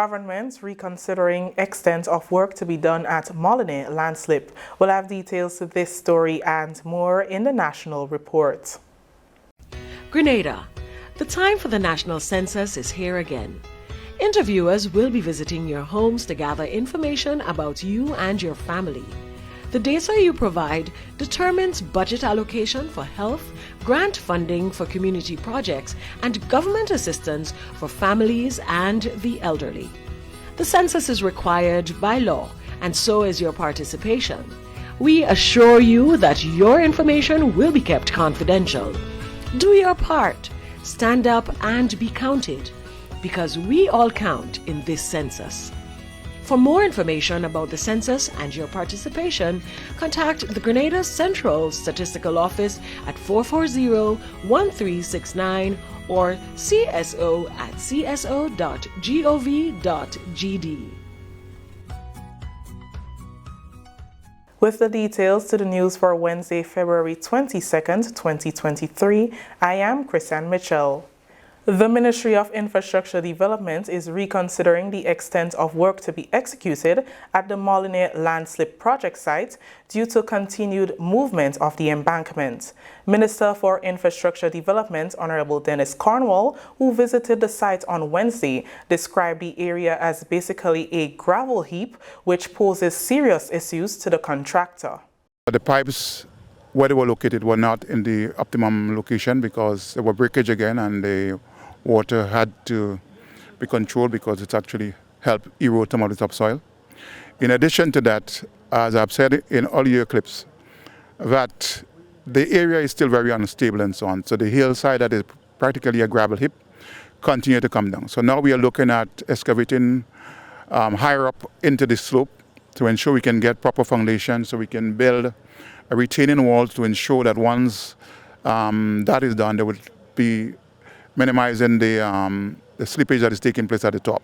Government reconsidering extent of work to be done at Molineux landslip. We'll have details to this story and more in the national report. Grenada. The time for the national census is here again. Interviewers will be visiting your homes to gather information about you and your family. The data you provide determines budget allocation for health, grant funding for community projects, and government assistance for families and the elderly. The census is required by law, and so is your participation. We assure you that your information will be kept confidential. Do your part. Stand up and be counted, because we all count in this census. For more information about the census and your participation, contact the Grenada Central Statistical Office at 440-1369 or cso@cso.gov.gd. With the details to the news for Wednesday, February 22nd, 2023, I am Christian Mitchell. The Ministry of Infrastructure Development is reconsidering the extent of work to be executed at the Molineux landslip project site due to continued movement of the embankment. Minister for Infrastructure Development, Honorable Dennis Cornwall, who visited the site on Wednesday, described the area as basically a gravel heap, which poses serious issues to the contractor. The pipes, where they were located, were not in the optimum location because there were breakage again, and the water had to be controlled because it actually helped erode some of the topsoil. In addition to that, as I've said in earlier clips, that the area is still very unstable and so on. So the hillside that is practically a gravel heap continue to come down. So now we are looking at excavating higher up into the slope to ensure we can get proper foundation so we can build a retaining wall to ensure that once that is done, there would be minimizing the slippage that is taking place at the top.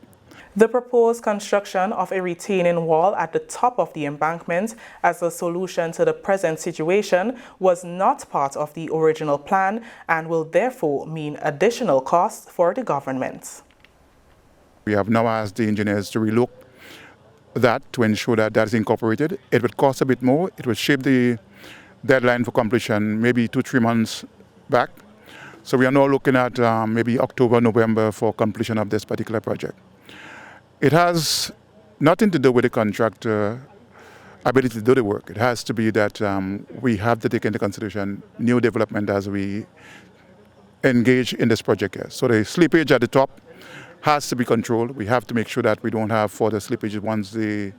The proposed construction of a retaining wall at the top of the embankment as a solution to the present situation was not part of the original plan and will therefore mean additional costs for the government. We have now asked the engineers to relook that to ensure that that is incorporated. It would cost a bit more. It would shape the deadline for completion maybe 2-3 months back. So we are now looking at maybe October, November for completion of this particular project. It has nothing to do with the contractor ability to do the work. It has to be that we have to take into consideration new development as we engage in this project here. So the slippage at the top has to be controlled. We have to make sure that we don't have further slippage once the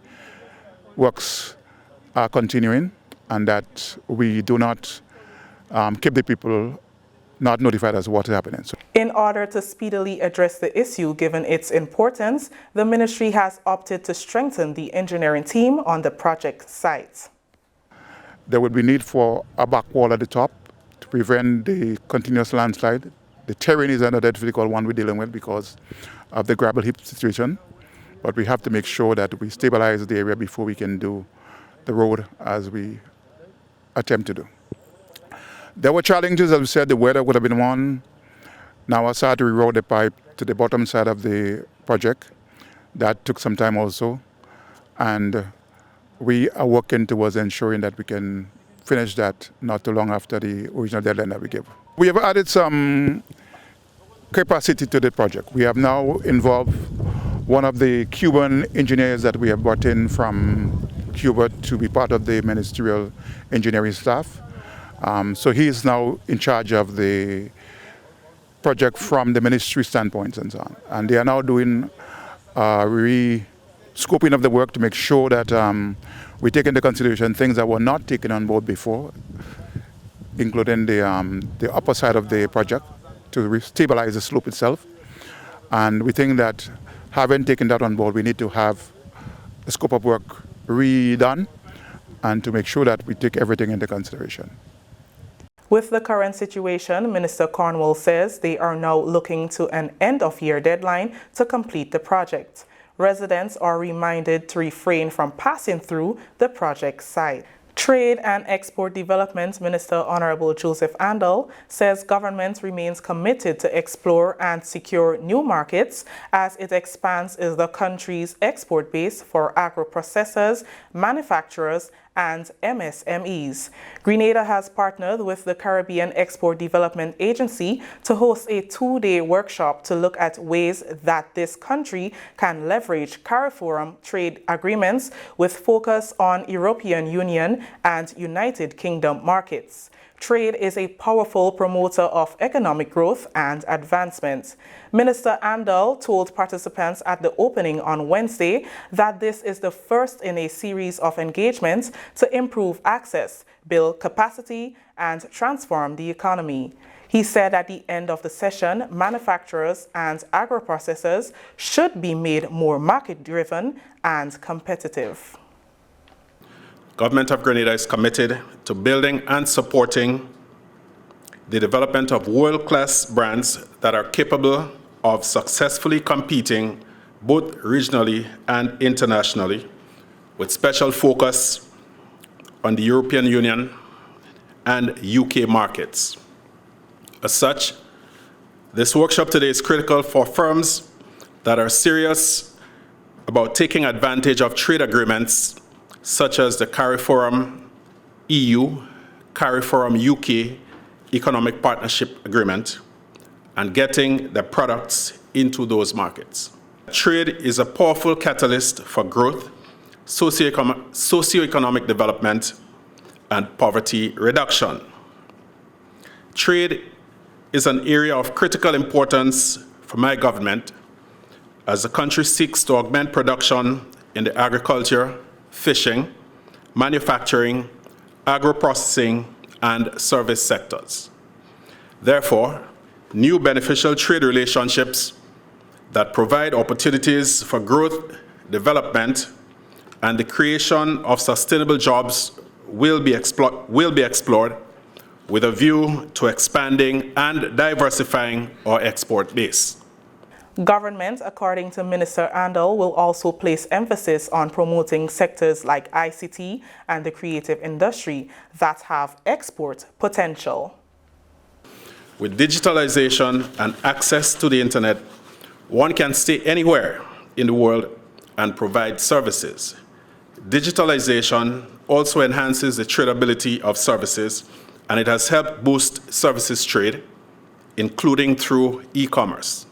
works are continuing, and that we do not keep the people not notified as what is happening. So, in order to speedily address the issue given its importance, the ministry has opted to strengthen the engineering team on the project site. There would be need for a back wall at the top to prevent the continuous landslide. The terrain is another difficult one we're dealing with because of the gravel heap situation, but we have to make sure that we stabilize the area before we can do the road as we attempt to do. There were challenges, as we said. The weather would have been one. Now I started to reroute the pipe to the bottom side of the project. That took some time also. And we are working towards ensuring that we can finish that not too long after the original deadline that we gave. We have added some capacity to the project. We have now involved one of the Cuban engineers that we have brought in from Cuba to be part of the ministerial engineering staff. So he is now in charge of the project from the ministry standpoint and so on. And they are now doing re-scoping of the work to make sure that we take into consideration things that were not taken on board before, including the upper side of the project to stabilize the slope itself. And we think that having taken that on board, we need to have the scope of work redone and to make sure that we take everything into consideration. With the current situation, Minister Cornwall says they are now looking to an end-of-year deadline to complete the project. Residents are reminded to refrain from passing through the project site. Trade and Export Development Minister Honorable Joseph Andal says government remains committed to explore and secure new markets as it expands the country's export base for agro-processors, manufacturers, and MSMEs. Grenada has partnered with the Caribbean Export Development Agency to host a two-day workshop to look at ways that this country can leverage CARIFORUM trade agreements with focus on European Union and United Kingdom markets. Trade is a powerful promoter of economic growth and advancement. Minister Andal told participants at the opening on Wednesday that this is the first in a series of engagements to improve access, build capacity, and transform the economy. He said at the end of the session, manufacturers and agro-processors should be made more market-driven and competitive. Government of Grenada is committed to building and supporting the development of world-class brands that are capable of successfully competing both regionally and internationally, with special focus on the European Union and UK markets. As such, this workshop today is critical for firms that are serious about taking advantage of trade agreements such as the CARIFORUM EU, CARIFORUM UK Economic Partnership Agreement, and getting the products into those markets. Trade is a powerful catalyst for growth, socioeconomic development, and poverty reduction. Trade is an area of critical importance for my government as the country seeks to augment production in the agriculture, fishing, manufacturing, agro-processing, and service sectors. Therefore, new beneficial trade relationships that provide opportunities for growth, development, and the creation of sustainable jobs will be explored with a view to expanding and diversifying our export base. Government, according to Minister Andal, will also place emphasis on promoting sectors like ICT and the creative industry that have export potential. With digitalization and access to the internet, one can stay anywhere in the world and provide services. Digitalization also enhances the tradability of services, and it has helped boost services trade, including through e-commerce.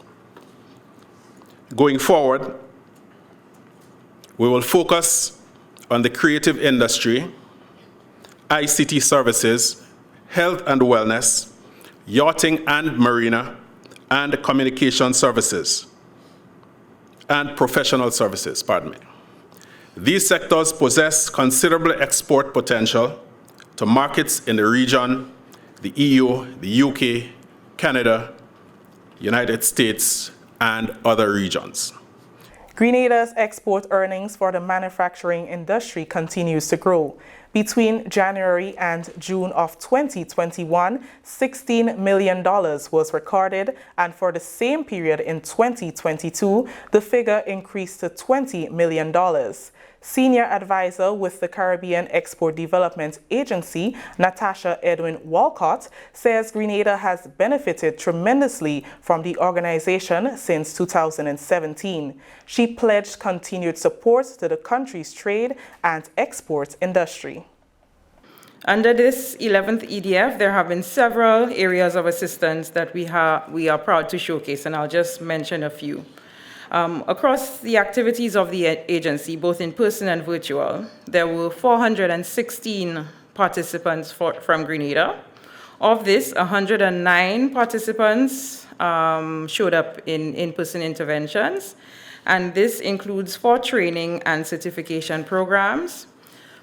Going forward, we will focus on the creative industry, ICT services, health and wellness, yachting and marina, and communication services, and professional services, pardon me. These sectors possess considerable export potential to markets in the region, the EU, the UK, Canada, United States, and other regions. Grenada's export earnings for the manufacturing industry continues to grow. Between January and June of 2021, $16 million was recorded, and for the same period in 2022, the figure increased to $20 million. Senior advisor with the Caribbean Export Development Agency, Natasha Edwin Walcott, says Grenada has benefited tremendously from the organization since 2017. She pledged continued support to the country's trade and export industry. Under this 11th EDF, there have been several areas of assistance that we are proud to showcase, and I'll just mention a few. Across the activities of the agency, both in person and virtual, there were 416 participants from Grenada. Of this, 109 participants showed up in in-person interventions, and this includes 4 training and certification programs.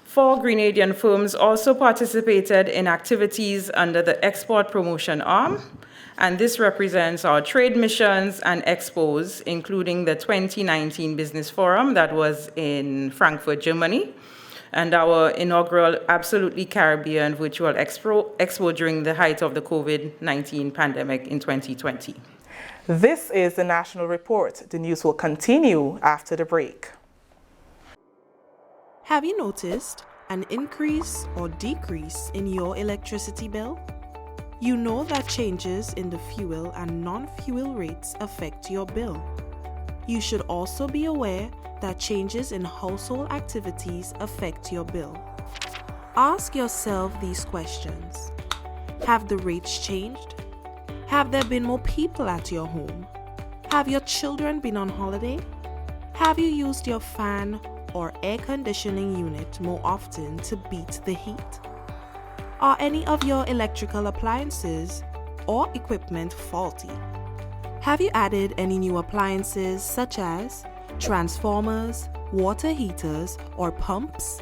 4 Grenadian firms also participated in activities under the Export Promotion Arm, and this represents our trade missions and expos, including the 2019 Business Forum that was in Frankfurt, Germany, and our inaugural Absolutely Caribbean Virtual Expo during the height of the COVID-19 pandemic in 2020. This is the National Report. The news will continue after the break. Have you noticed? an increase or decrease in your electricity bill? You know that changes in the fuel and non-fuel rates affect your bill. You should also be aware that changes in household activities affect your bill. Ask yourself these questions. Have the rates changed? Have there been more people at your home? Have your children been on holiday? Have you used your fan or air conditioning unit more often to beat the heat? Are any of your electrical appliances or equipment faulty? Have you added any new appliances such as transformers, water heaters, or pumps?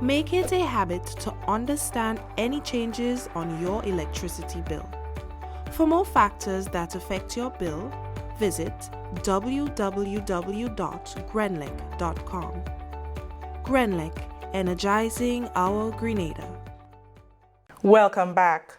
Make it a habit to understand any changes on your electricity bill. For more factors that affect your bill, visit www.grenlec.com. Grenlec, energizing our Grenada. Welcome back.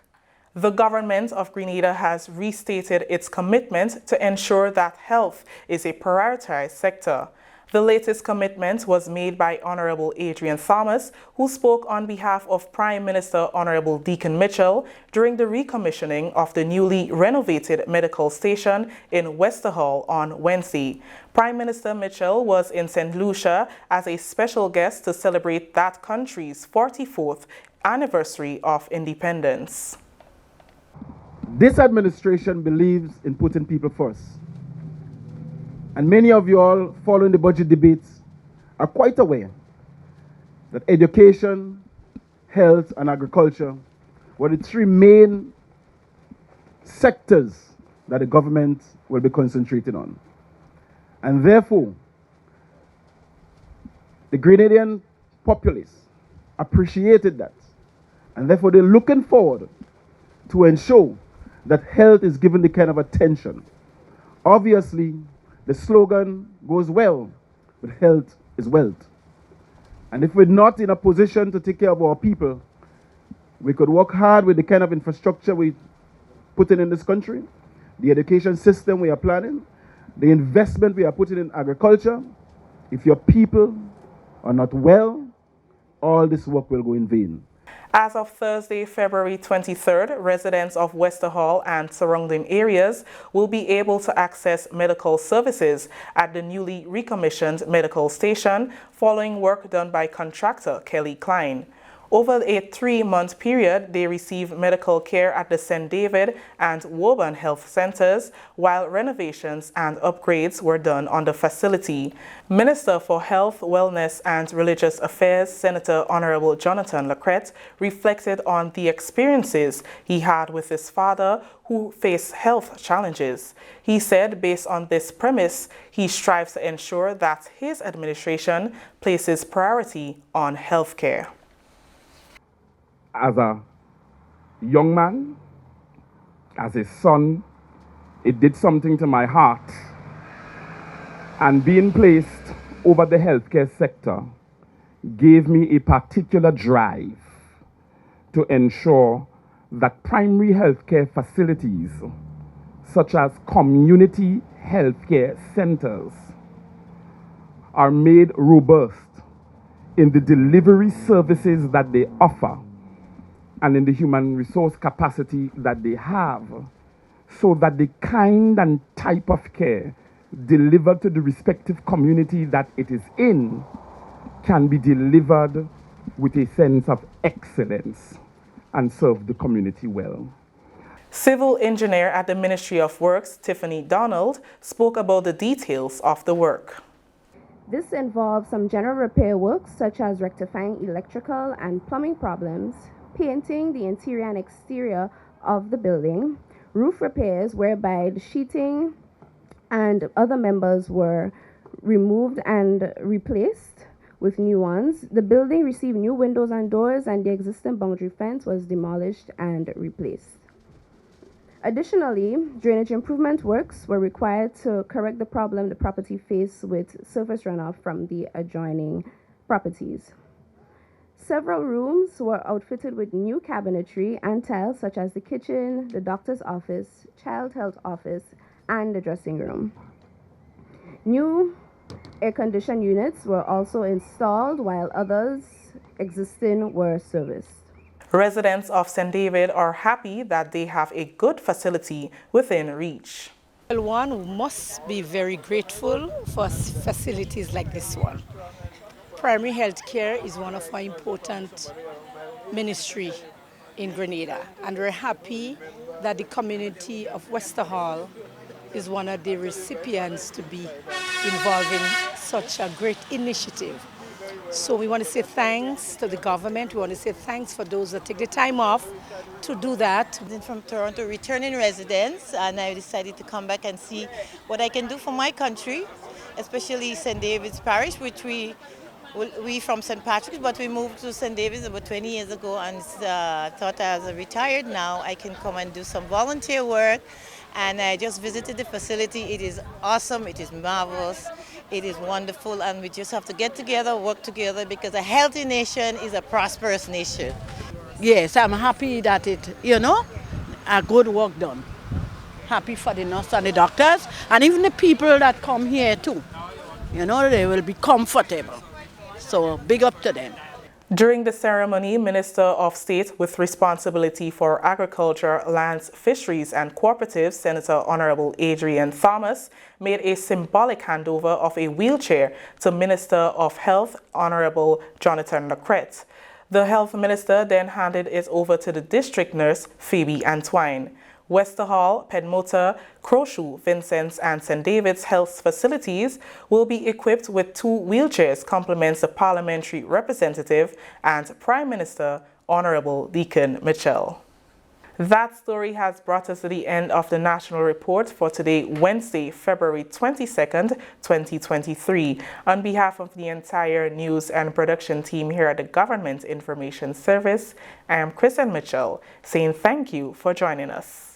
The government of Grenada has restated its commitment to ensure that health is a prioritized sector. The latest commitment was made by Honorable Adrian Thomas, who spoke on behalf of Prime Minister Honorable Deacon Mitchell during the recommissioning of the newly renovated medical station in Westerhall on Wednesday. Prime Minister Mitchell was in St. Lucia as a special guest to celebrate that country's 44th anniversary of independence. This administration believes in putting people first. And many of you all following the budget debates are quite aware that education, health, and agriculture were the three main sectors that the government will be concentrating on. And therefore, the Grenadian populace appreciated that. And therefore, they're looking forward to ensure that health is given the kind of attention. Obviously, the slogan goes well, but health is wealth. And if we're not in a position to take care of our people, we could work hard with the kind of infrastructure we putting in this country, the education system we are planning, the investment we are putting in agriculture. If your people are not well, all this work will go in vain. As of Thursday, February 23rd, residents of Westerhall and surrounding areas will be able to access medical services at the newly recommissioned medical station following work done by contractor Kelly Klein. Over a 3-month period, they receive medical care at the St. David and Woburn Health Centers, while renovations and upgrades were done on the facility. Minister for Health, Wellness and Religious Affairs, Senator Honorable Jonathan Lacrette, reflected on the experiences he had with his father, who faced health challenges. He said, based on this premise, he strives to ensure that his administration places priority on health care. As a young man, as a son, it did something to my heart. And being placed over the healthcare sector gave me a particular drive to ensure that primary healthcare facilities, such as community healthcare centers, are made robust in the delivery services that they offer and in the human resource capacity that they have, so that the kind and type of care delivered to the respective community that it is in can be delivered with a sense of excellence and serve the community well. Civil engineer at the Ministry of Works, Tiffany Donald, spoke about the details of the work. This involves some general repair works such as rectifying electrical and plumbing problems, painting the interior and exterior of the building, roof repairs whereby the sheeting and other members were removed and replaced with new ones. The building received new windows and doors, and the existing boundary fence was demolished and replaced. Additionally, drainage improvement works were required to correct the problem the property faced with surface runoff from the adjoining properties. Several rooms were outfitted with new cabinetry and tiles, such as the kitchen, the doctor's office, child health office, and the dressing room. New air-conditioned units were also installed, while others existing were serviced. Residents of St. David are happy that they have a good facility within reach. Well, one must be very grateful for facilities like this one. Primary health care is one of our important ministry in Grenada, and we're happy that the community of Westerhall is one of the recipients to be involved in such a great initiative. So we want to say thanks to the government. We want to say thanks for those that take the time off to do that. I'm from Toronto, returning residents, and I decided to come back and see what I can do for my country, especially St. David's Parish, which we from St. Patrick's, but we moved to St. David's about 20 years ago, and thought as a retired now, I can come and do some volunteer work. And I just visited the facility. It is awesome, it is marvelous, it is wonderful, and we just have to get together, work together, because a healthy nation is a prosperous nation. Yes, I'm happy that a good work done. Happy for the nurse and the doctors, and even the people that come here too. They will be comfortable. So big up to them. During the ceremony, Minister of State with responsibility for agriculture, lands, fisheries and cooperatives, Senator Honorable Adrian Thomas, made a symbolic handover of a wheelchair to Minister of Health, Honorable Jonathan Lacrette. The Health Minister then handed it over to the district nurse, Phoebe Antwine. Westerhall, Pedmota, Crowshoe, Vincent's and St. David's health facilities will be equipped with 2 wheelchairs, compliments the parliamentary representative and Prime Minister, Honorable Deacon Mitchell. That story has brought us to the end of the National Report for today, Wednesday, February 22nd, 2023. On behalf of the entire news and production team here at the Government Information Service, I am Kristen Mitchell, saying thank you for joining us.